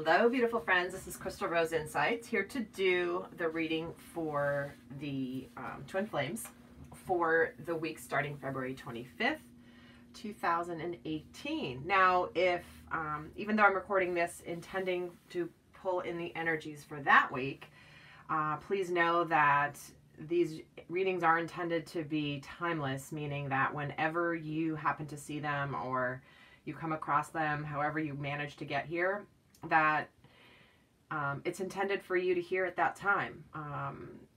Hello, beautiful friends. This is Crystal Rose Insights, here to do the reading for the Twin Flames for the week starting February 25th, 2018. Now, if even though I'm recording this intending to pull in the energies for that week, please know that these readings are intended to be timeless, meaning that whenever you happen to see them or you come across them, however you manage to get here, that it's intended for you to hear at that time.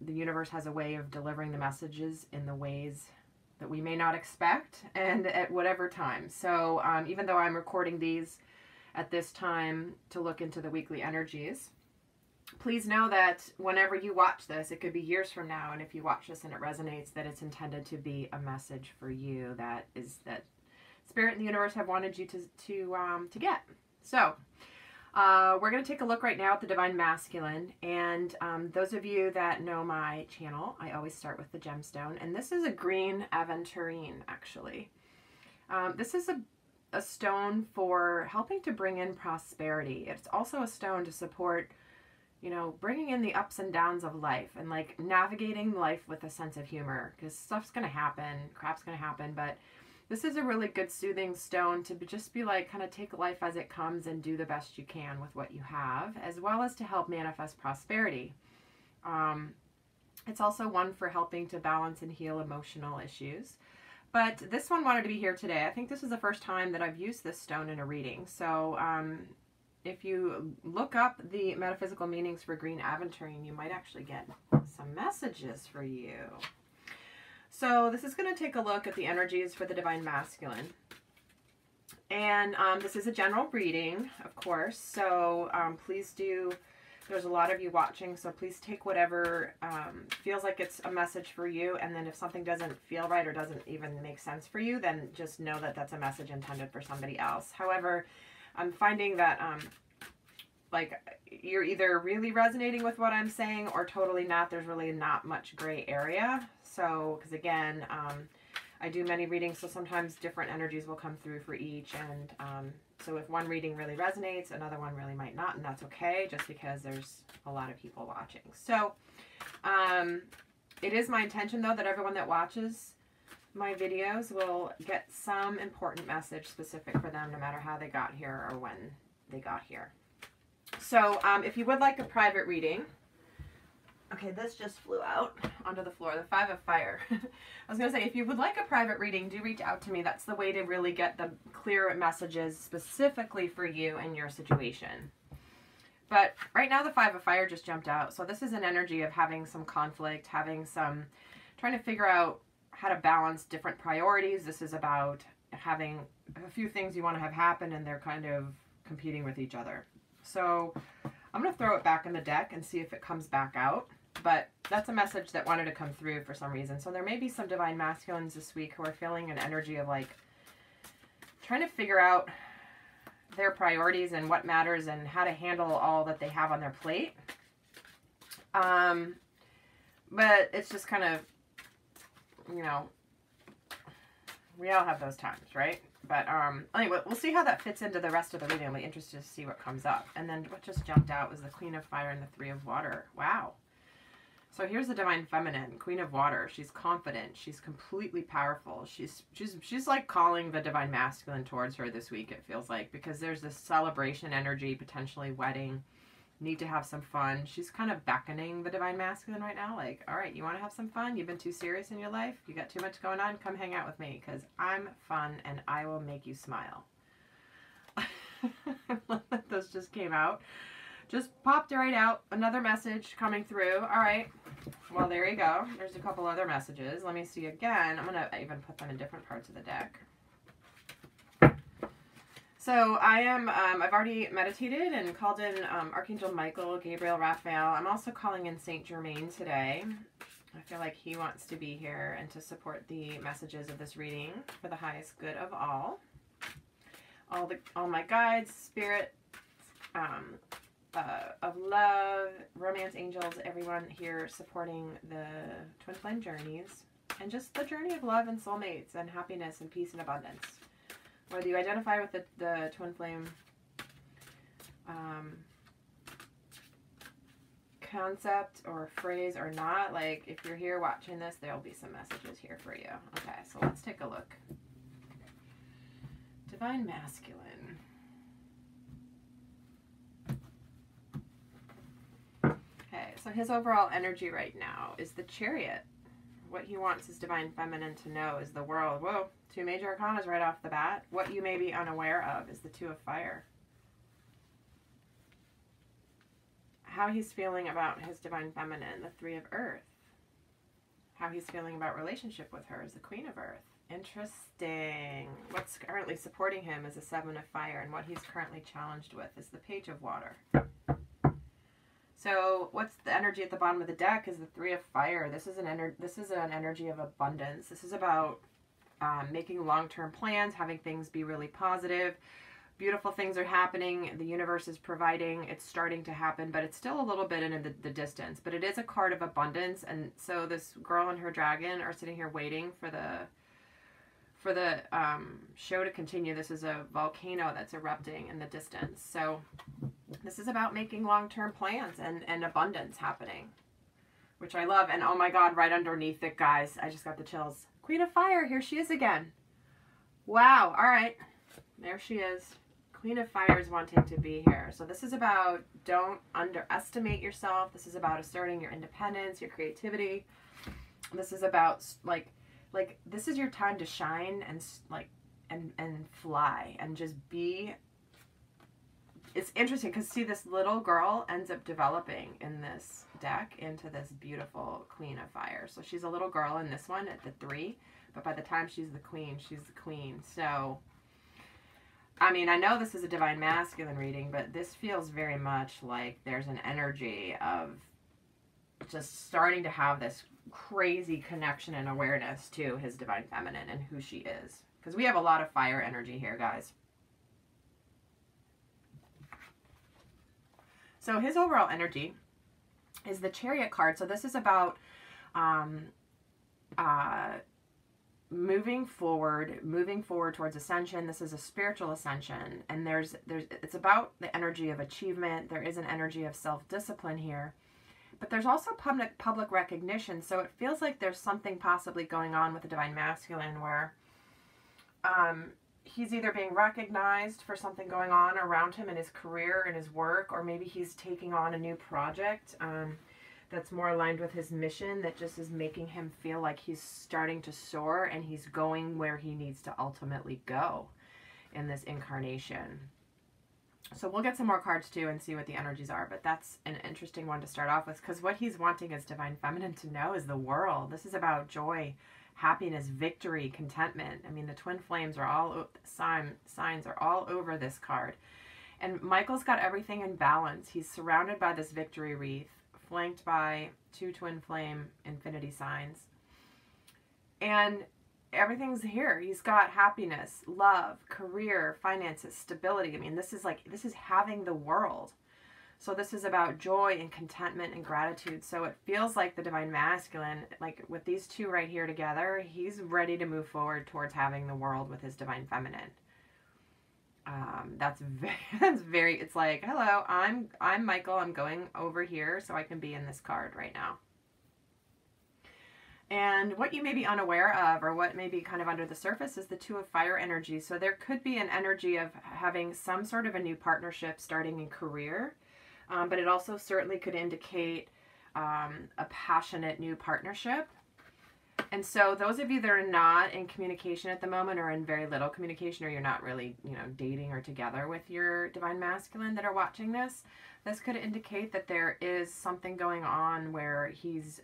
The universe has a way of delivering the messages in the ways that we may not expect and at whatever time. So even though I'm recording these at this time to look into the weekly energies, please know that whenever you watch this, it could be years from now, and if you watch this and it resonates, that it's intended to be a message for you that Spirit and the universe have wanted you to get. So we're going to take a look right now at the Divine Masculine, and those of you that know my channel, I always start with the gemstone, and this is a green aventurine, actually. This is a stone for helping to bring in prosperity. It's also a stone to support, you know, bringing in the ups and downs of life and like navigating life with a sense of humor, because stuff's going to happen, crap's going to happen, but this is a really good soothing stone to just be like, kind of take life as it comes and do the best you can with what you have, as well as to help manifest prosperity. It's also one for helping to balance and heal emotional issues. But this one wanted to be here today. I think this is the first time that I've used this stone in a reading. So if you look up the metaphysical meanings for green aventurine, you might actually get some messages for you. So this is going to take a look at the energies for the Divine Masculine. And this is a general reading, of course, so please do, there's a lot of you watching, so please take whatever feels like it's a message for you, and then if something doesn't feel right or doesn't even make sense for you, then just know that that's a message intended for somebody else. However, I'm finding that like you're either really resonating with what I'm saying or totally not. There's really not much gray area. So, because again, I do many readings, so sometimes different energies will come through for each. And so if one reading really resonates, another one really might not, and that's okay, just because there's a lot of people watching. So it is my intention, though, that everyone that watches my videos will get some important message specific for them, no matter how they got here or when they got here. So if you would like a private reading, okay, this just flew out onto the floor, the 5 of Fire. I was going to say, if you would like a private reading, do reach out to me. That's the way to really get the clear messages specifically for you and your situation. But right now the 5 of Fire just jumped out. So this is an energy of having some conflict, having some, trying to figure out how to balance different priorities. This is about having a few things you want to have happen, and they're kind of competing with each other. So I'm going to throw it back in the deck and see if it comes back out. But that's a message that wanted to come through for some reason. So there may be some Divine Masculines this week who are feeling an energy of like trying to figure out their priorities and what matters and how to handle all that they have on their plate. But it's just kind of, you know, we all have those times, right? But anyway, we'll see how that fits into the rest of the reading. I'll be interested to see what comes up. And then what just jumped out was the Queen of Fire and the 3 of Water. Wow. So here's the Divine Feminine, Queen of Water. She's confident. She's completely powerful. She's like calling the Divine Masculine towards her this week, it feels like, because there's this celebration energy, potentially wedding, need to have some fun. She's kind of beckoning the Divine Masculine right now, like, all right, you want to have some fun? You've been too serious in your life? You got too much going on? Come hang out with me, because I'm fun and I will make you smile. Those just came out. Just popped right out. Another message coming through. All right. Well, there you go. There's a couple other messages. Let me see again. I'm going to even put them in different parts of the deck. So I am, I've already meditated and called in Archangel Michael, Gabriel, Raphael. I'm also calling in Saint Germain today. I feel like he wants to be here and to support the messages of this reading for the highest good of all. All my guides, spirit, of love, romance angels, everyone here supporting the twin flame journeys and just the journey of love and soulmates and happiness and peace and abundance. Whether you identify with the twin flame concept or phrase or not. Like, if you're here watching this, there'll be some messages here for you. Okay, so let's take a look. Divine Masculine. Okay, so his overall energy right now is the Chariot. What he wants his Divine Feminine to know is the world. Whoa, 2 major arcanas right off the bat. What you may be unaware of is the 2 of Fire. How he's feeling about his Divine Feminine, the 3 of Earth. How he's feeling about relationship with her is the Queen of Earth. Interesting. What's currently supporting him is the 7 of Fire, and what he's currently challenged with is the Page of Water. So what's the energy at the bottom of the deck is the 3 of Fire. This is an energy of abundance. This is about making long-term plans, having things be really positive. Beautiful things are happening. The universe is providing. It's starting to happen, but it's still a little bit in the distance. But it is a card of abundance, and so this girl and her dragon are sitting here waiting for the show to continue. This is a volcano that's erupting in the distance. So this is about making long-term plans and abundance happening, which I love. And oh my God, right underneath it, guys, I just got the chills. Queen of Fire, here she is again. Wow. All right, there she is. Queen of Fire is wanting to be here. So this is about, don't underestimate yourself. This is about asserting your independence, your creativity. This is about like this is your time to shine and fly and just be. It's interesting because see, this little girl ends up developing in this deck into this beautiful Queen of Fire. So she's a little girl in this one at the 3, but by the time she's the queen, she's the queen. So I mean, I know this is a Divine Masculine reading, but this feels very much like there's an energy of just starting to have this crazy connection and awareness to his Divine Feminine and who she is. Because we have a lot of fire energy here, guys. So his overall energy is the Chariot card. So this is about moving forward towards ascension. This is a spiritual ascension, and it's about the energy of achievement. There is an energy of self-discipline here, but there's also public recognition. So it feels like there's something possibly going on with the Divine Masculine where he's either being recognized for something going on around him in his career and his work, or maybe he's taking on a new project that's more aligned with his mission, that just is making him feel like he's starting to soar and he's going where he needs to ultimately go in this incarnation. So we'll get some more cards too and see what the energies are, but that's an interesting one to start off with, because what he's wanting his Divine Feminine to know is the world. This is about joy, happiness, victory, contentment. I mean, the twin flames are all, signs are all over this card. And Michael's got everything in balance. He's surrounded by this victory wreath, flanked by 2 twin flame infinity signs. And everything's here. He's got happiness, love, career, finances, stability. I mean, this is having the world. So this is about joy and contentment and gratitude. So it feels like the Divine Masculine, like with these 2 right here together, he's ready to move forward towards having the world with his Divine Feminine. That's very, it's like, hello, I'm Michael, I'm going over here so I can be in this card right now. And what you may be unaware of, or what may be kind of under the surface, is the 2 of Fire energy. So there could be an energy of having some sort of a new partnership starting in career, but it also certainly could indicate a passionate new partnership. And so those of you that are not in communication at the moment, or in very little communication, or you're not really, dating or together with your Divine Masculine that are watching this, this could indicate that there is something going on where he's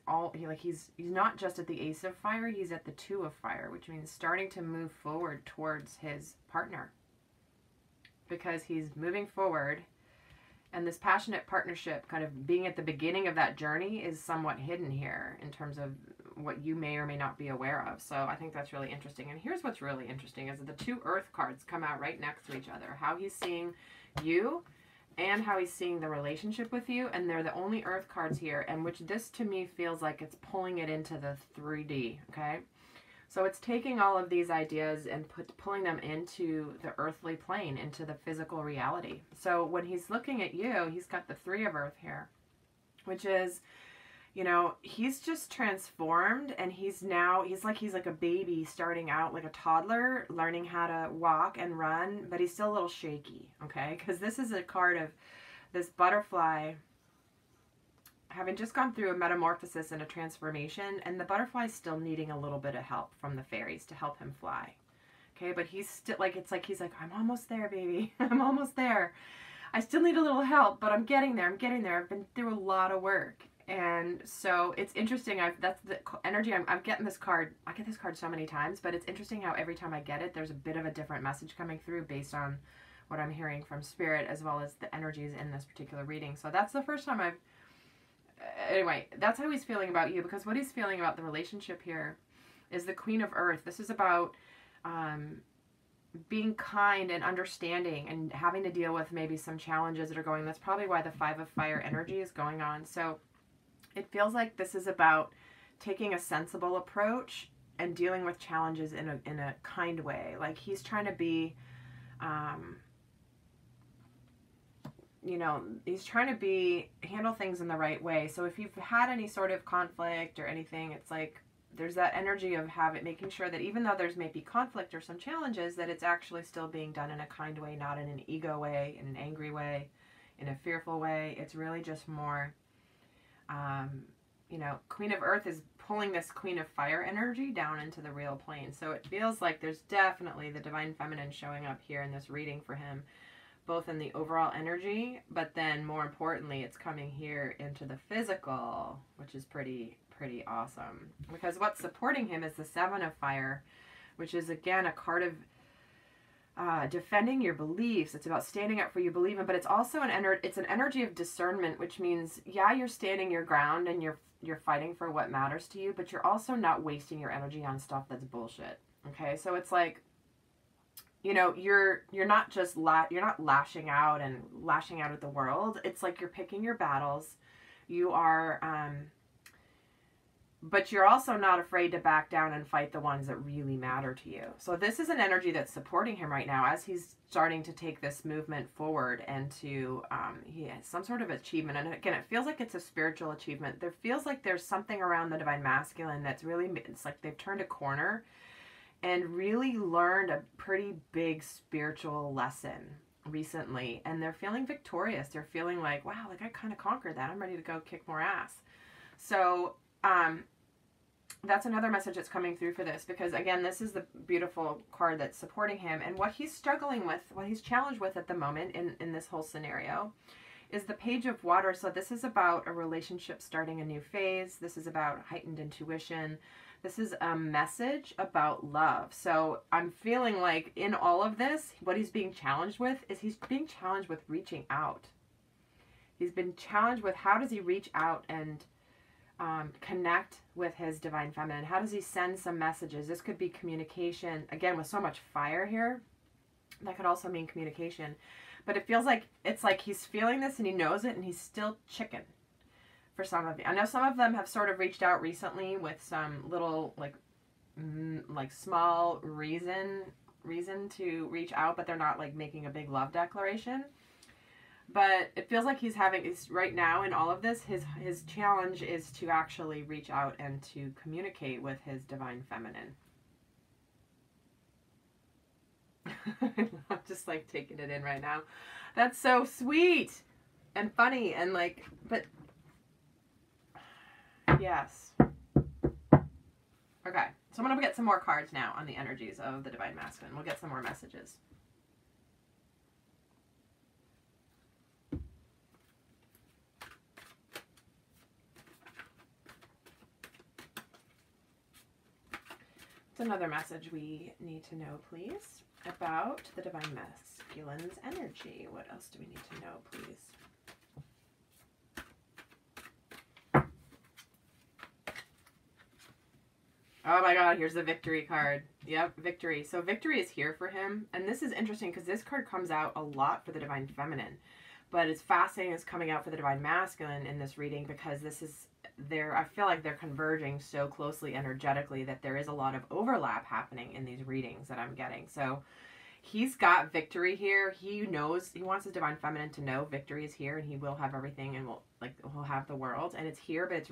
not just at the Ace of Fire, he's at the 2 of Fire, which means starting to move forward towards his partner. Because he's moving forward, and this passionate partnership kind of being at the beginning of that journey is somewhat hidden here in terms of what you may or may not be aware of. So I think that's really interesting. And here's what's really interesting is that the 2 Earth cards come out right next to each other. How he's seeing you and how he's seeing the relationship with you. And they're the only Earth cards here, and which this to me feels like it's pulling it into the 3D, okay? So it's taking all of these ideas and pulling them into the earthly plane, into the physical reality. So when he's looking at you, he's got the 3 of Earth here, which is, you know, he's just transformed, and he's like a baby starting out, like a toddler learning how to walk and run, but he's still a little shaky, okay? Because this is a card of this butterfly having just gone through a metamorphosis and a transformation, and the butterfly's still needing a little bit of help from the fairies to help him fly. Okay, but he's still like, he's like, I'm almost there, baby. I'm almost there. I still need a little help, but I'm getting there. I'm getting there. I've been through a lot of work. And so it's interesting. That's the energy. I'm getting this card. I get this card so many times, but it's interesting how every time I get it, there's a bit of a different message coming through based on what I'm hearing from Spirit, as well as the energies in this particular reading. So that's the first time anyway, that's how he's feeling about you, because what he's feeling about the relationship here is the Queen of Earth. This is about being kind and understanding and having to deal with maybe some challenges that are going. That's probably why the 5 of Fire energy is going on. So it feels like this is about taking a sensible approach and dealing with challenges in a kind way. Like he's trying to be, you know, he's trying to handle things in the right way. So if you've had any sort of conflict or anything, it's like there's that energy of making sure that even though there's maybe conflict or some challenges, that it's actually still being done in a kind way, not in an ego way, in an angry way, in a fearful way. It's really just more, you know, Queen of Earth is pulling this Queen of Fire energy down into the real plane. So it feels like there's definitely the Divine Feminine showing up here in this reading for him, both in the overall energy, but then more importantly, it's coming here into the physical, which is pretty awesome. Because what's supporting him is the 7 of Fire, which is again a card of defending your beliefs. It's about standing up for you believe in, but it's also an energy of discernment, which means, yeah, you're standing your ground and you're fighting for what matters to you, but you're also not wasting your energy on stuff that's bullshit. Okay, so it's like, you know, you're not just you're not lashing out at the world. It's like you're picking your battles. You are, but you're also not afraid to back down and fight the ones that really matter to you. So this is an energy that's supporting him right now as he's starting to take this movement forward and to, he has some sort of achievement. And again, it feels like it's a spiritual achievement. There feels like there's something around the Divine Masculine that's really, it's like they've turned a corner and really learned a pretty big spiritual lesson recently. And they're feeling victorious. They're feeling like, wow, like I kind of conquered that. I'm ready to go kick more ass. So, that's another message that's coming through for this, because again, this is the beautiful card that's supporting him, and what he's struggling with, what he's challenged with at the moment in this whole scenario is the Page of Water. So this is about a relationship starting a new phase. This is about heightened intuition. This is a message about love. So I'm feeling like in all of this, what he's being challenged with is he's being challenged with reaching out. He's been challenged with how does he reach out and connect with his Divine Feminine. How does he send some messages? This could be communication. Again, with so much fire here, that could also mean communication. But it feels like, it's like he's feeling this and he knows it and he's still chicken for some of you. I know some of them have sort of reached out recently with some little like small reason to reach out, but they're not like making a big love declaration. But it feels like he's right now in all of this, his challenge is to actually reach out and to communicate with his Divine Feminine. I'm just like taking it in right now. That's so sweet and funny and like, but yes. Okay, so I'm going to get some more cards now on the energies of the Divine Masculine. We'll get some more messages. What's another message we need to know, please, about the Divine Masculine's energy? What else do we need to know, please? Oh my god, here's the Victory card. Yep, Victory. So Victory is here for him. And this is interesting because this card comes out a lot for the Divine Feminine. But it's fascinating it's coming out for the Divine Masculine in this reading because this is I feel like they're converging so closely energetically that there is a lot of overlap happening in these readings that I'm getting. So he's got victory here. He knows, he wants his divine feminine to know victory is here, and he will have everything, and he'll have the world, and it's here, but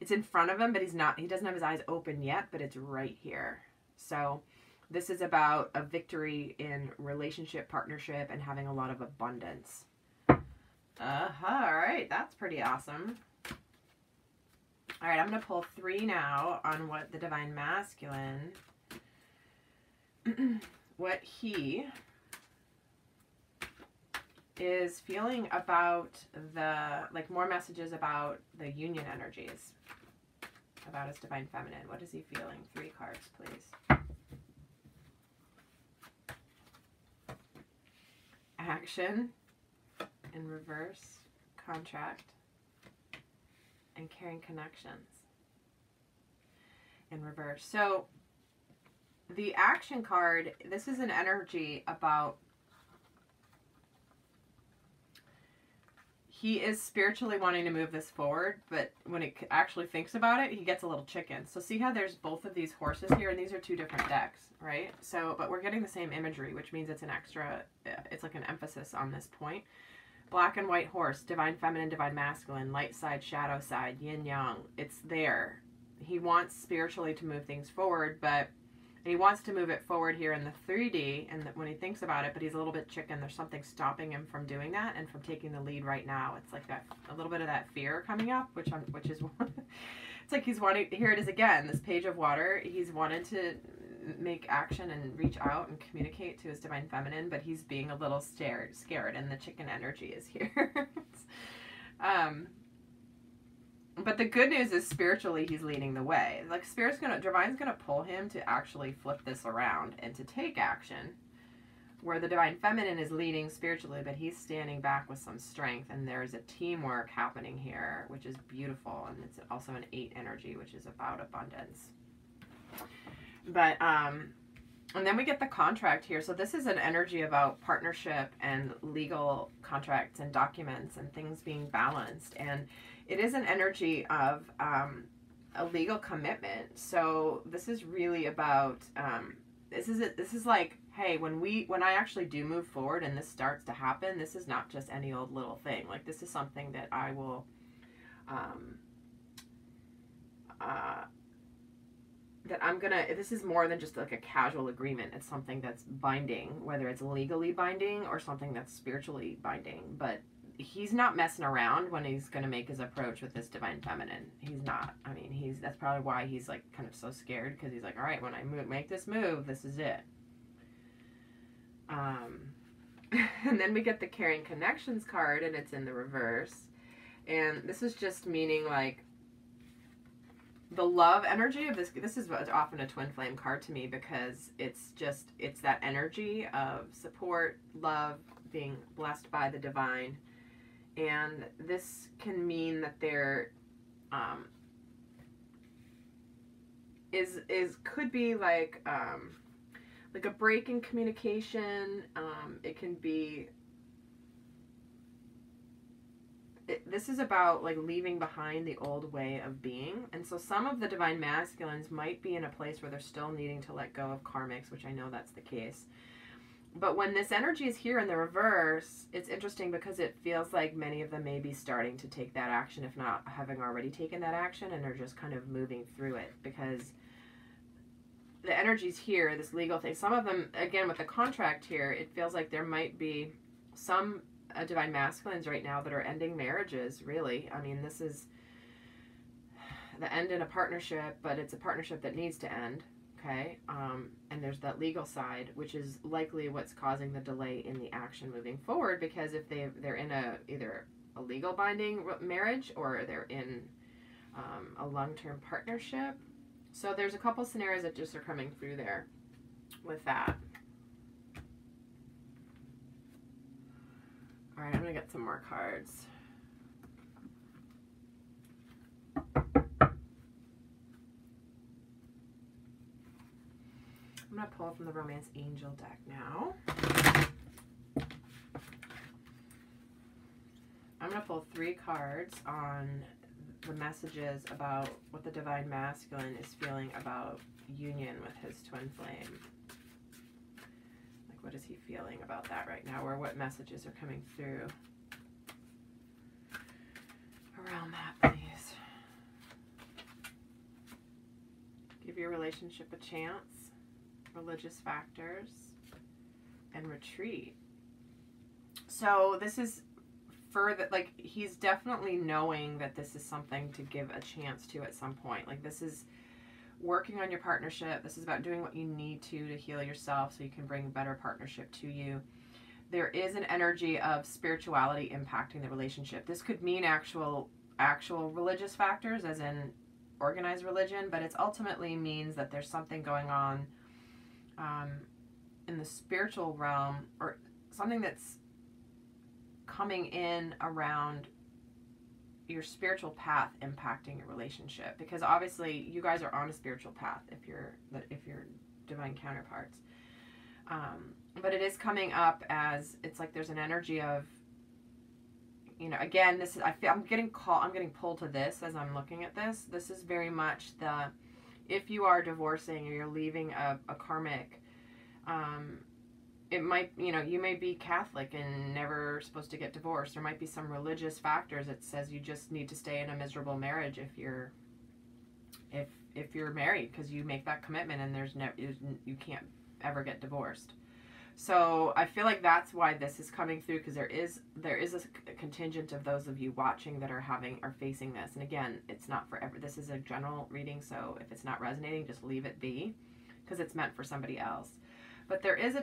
it's in front of him, but he doesn't have his eyes open yet, but it's right here. So this is about a victory in relationship, partnership, and having a lot of abundance. All right, that's pretty awesome. All right, I'm going to pull 3 now on what the divine masculine, what he is feeling about more messages about the union energies, about his divine feminine. What is he feeling? 3 cards, please. Action in reverse, contract, and caring connections in reverse. So the action card, this is an energy about, he is spiritually wanting to move this forward, but when it actually thinks about it, he gets a little chicken. So see how there's both of these horses here, and these are 2 different decks, right? So, but we're getting the same imagery, which means it's an extra, it's like an emphasis on this point. Black and white horse, divine feminine, divine masculine, light side, shadow side, yin yang. It's there. He wants spiritually to move things forward, but he wants to move it forward here in the 3D, and when he thinks about it, but he's a little bit chicken. There's something stopping him from doing that and from taking the lead right now. It's like that, a little bit of that fear coming up, which is, it's like he's wanting, here it is again, this page of water. He's wanted to make action and reach out and communicate to his divine feminine, but he's being a little scared, and the chicken energy is here. But the good news is spiritually he's leading the way. Like divine's gonna pull him to actually flip this around and to take action, where the divine feminine is leading spiritually, but he's standing back with some strength, and there's a teamwork happening here, which is beautiful, and it's also an 8 energy, which is about abundance. But and then we get the contract here. So this is an energy about partnership and legal contracts and documents and things being balanced, and it is an energy of a legal commitment. So this is really about this is like, hey, when I actually do move forward and this starts to happen, this is not just any old little thing. Like, this is something that I will this is more than just like a casual agreement. It's something that's binding, whether it's legally binding or something that's spiritually binding. But he's not messing around when he's going to make his approach with this divine feminine. He's not. I mean, that's probably why he's like kind of so scared, because he's like, all right, when I make this move, this is it. And then we get the Caring Connections card, and it's in the reverse. And this is just meaning like the love energy of this. This is often a twin flame card to me, because it's that energy of support, love, being blessed by the divine. And this can mean that there could be like a break in communication. It can be, this is about like leaving behind the old way of being. And so some of the divine masculines might be in a place where they're still needing to let go of karmics, which I know that's the case. But when this energy is here in the reverse, it's interesting because it feels like many of them may be starting to take that action, if not having already taken that action, and they're just kind of moving through it, because the energy's here, this legal thing. Some of them, again, with the contract here, it feels like there might be some divine masculines right now that are ending marriages, really. I mean, this is the end in a partnership, but it's a partnership that needs to end. Okay, and there's that legal side, which is likely what's causing the delay in the action moving forward, because if they're in either a legal binding marriage or they're in a long-term partnership. So there's a couple scenarios that just are coming through there with that. All right, I'm gonna get some more cards. I'm going to pull from the Romance Angel deck now. I'm going to pull 3 cards on the messages about what the Divine Masculine is feeling about union with his twin flame. Like, what is he feeling about that right now? Or what messages are coming through around that, please? Give your relationship a chance. Religious factors. And retreat. So this is further, like, he's definitely knowing that this is something to give a chance to at some point. Like, this is working on your partnership. This is about doing what you need to heal yourself so you can bring a better partnership to you. There is an energy of spirituality impacting the relationship. This could mean actual religious factors, as in organized religion, but it ultimately means that there's something going on in the spiritual realm, or something that's coming in around your spiritual path impacting your relationship, because obviously you guys are on a spiritual path if you're divine counterparts, but it is coming up as, it's like there's an energy of, you know, again, this is, I'm getting pulled to this as I'm looking at this. This is very much the, if you are divorcing or you're leaving a karmic, it might, you know, you may be Catholic and never supposed to get divorced. There might be some religious factors that says you just need to stay in a miserable marriage if you're married, because you make that commitment and there's you can't ever get divorced. So I feel like that's why this is coming through, because there is a contingent of those of you watching that are facing this. And again, it's not for this is a general reading, so if it's not resonating, just leave it be, because it's meant for somebody else. But there is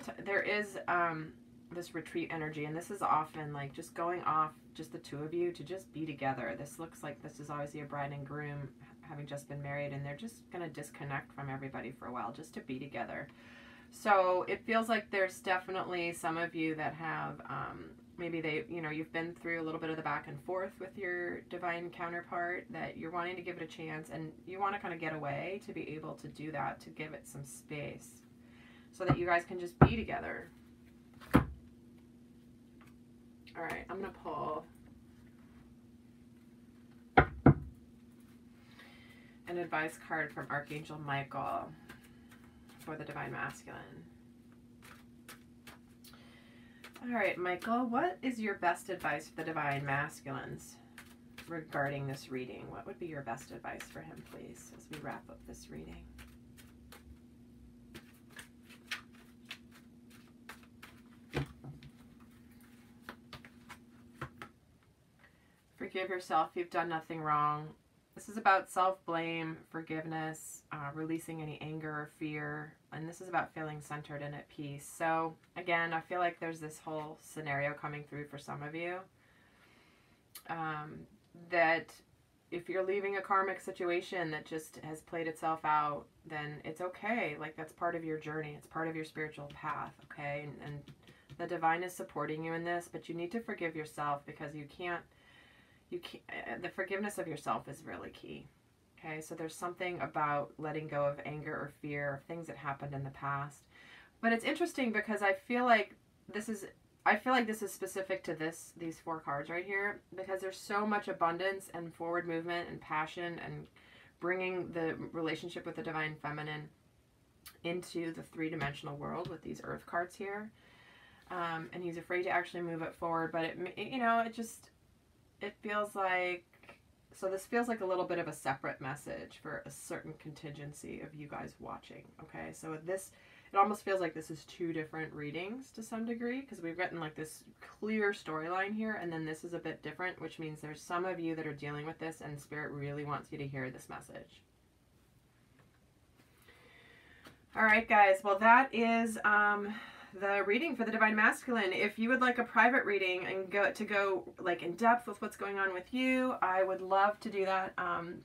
this retreat energy, and this is often like just going off, just the two of you, to just be together. This looks like this is obviously a bride and groom having just been married, and they're just going to disconnect from everybody for a while just to be together. So it feels like there's definitely some of you that have maybe you've been through a little bit of the back and forth with your divine counterpart, that you're wanting to give it a chance, and you want to kind of get away to be able to do that, to give it some space, so that you guys can just be together. All right, I'm going to pull an advice card from Archangel Michael for the Divine Masculine. All right, Michael, what is your best advice for the Divine Masculines regarding this reading? What would be your best advice for him, please, as we wrap up this reading? Forgive yourself. You've done nothing wrong. This is about self-blame, forgiveness, releasing any anger or fear, and this is about feeling centered and at peace. So, again, I feel like there's this whole scenario coming through for some of you, that if you're leaving a karmic situation that just has played itself out, then it's okay. Like, that's part of your journey. It's part of your spiritual path, okay? And the divine is supporting you in this, but you need to forgive yourself, because the forgiveness of yourself is really key. Okay, so there's something about letting go of anger or fear of things that happened in the past. But it's interesting, because I feel like this is specific to these four cards right here, because there's so much abundance and forward movement and passion and bringing the relationship with the divine feminine into the three-dimensional world with these earth cards here. And he's afraid to actually move it forward, but it feels like, so this feels like a little bit of a separate message for a certain contingency of you guys watching, okay? So it almost feels like this is two different readings to some degree, because we've gotten like this clear storyline here, and then this is a bit different, which means there's some of you that are dealing with this, and Spirit really wants you to hear this message. All right, guys. Well, that is the reading for the Divine Masculine. If you would like a private reading and go like in depth with what's going on with you, I would love to do that.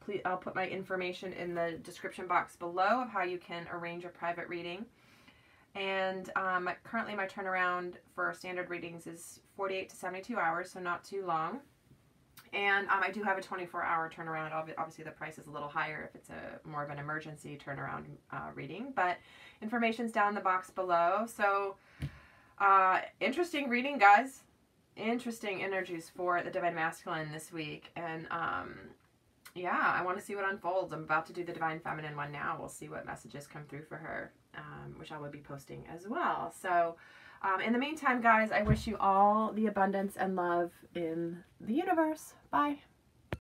Please, I'll put my information in the description box below of how you can arrange a private reading. And currently my turnaround for standard readings is 48 to 72 hours, so not too long. And I do have a 24-hour turnaround. Obviously, the price is a little higher if it's more of an emergency turnaround reading. But information's down in the box below. So, interesting reading, guys. Interesting energies for the Divine Masculine this week. And yeah, I want to see what unfolds. I'm about to do the Divine Feminine one now. We'll see what messages come through for her, which I will be posting as well. So in the meantime, guys, I wish you all the abundance and love in the universe. Bye.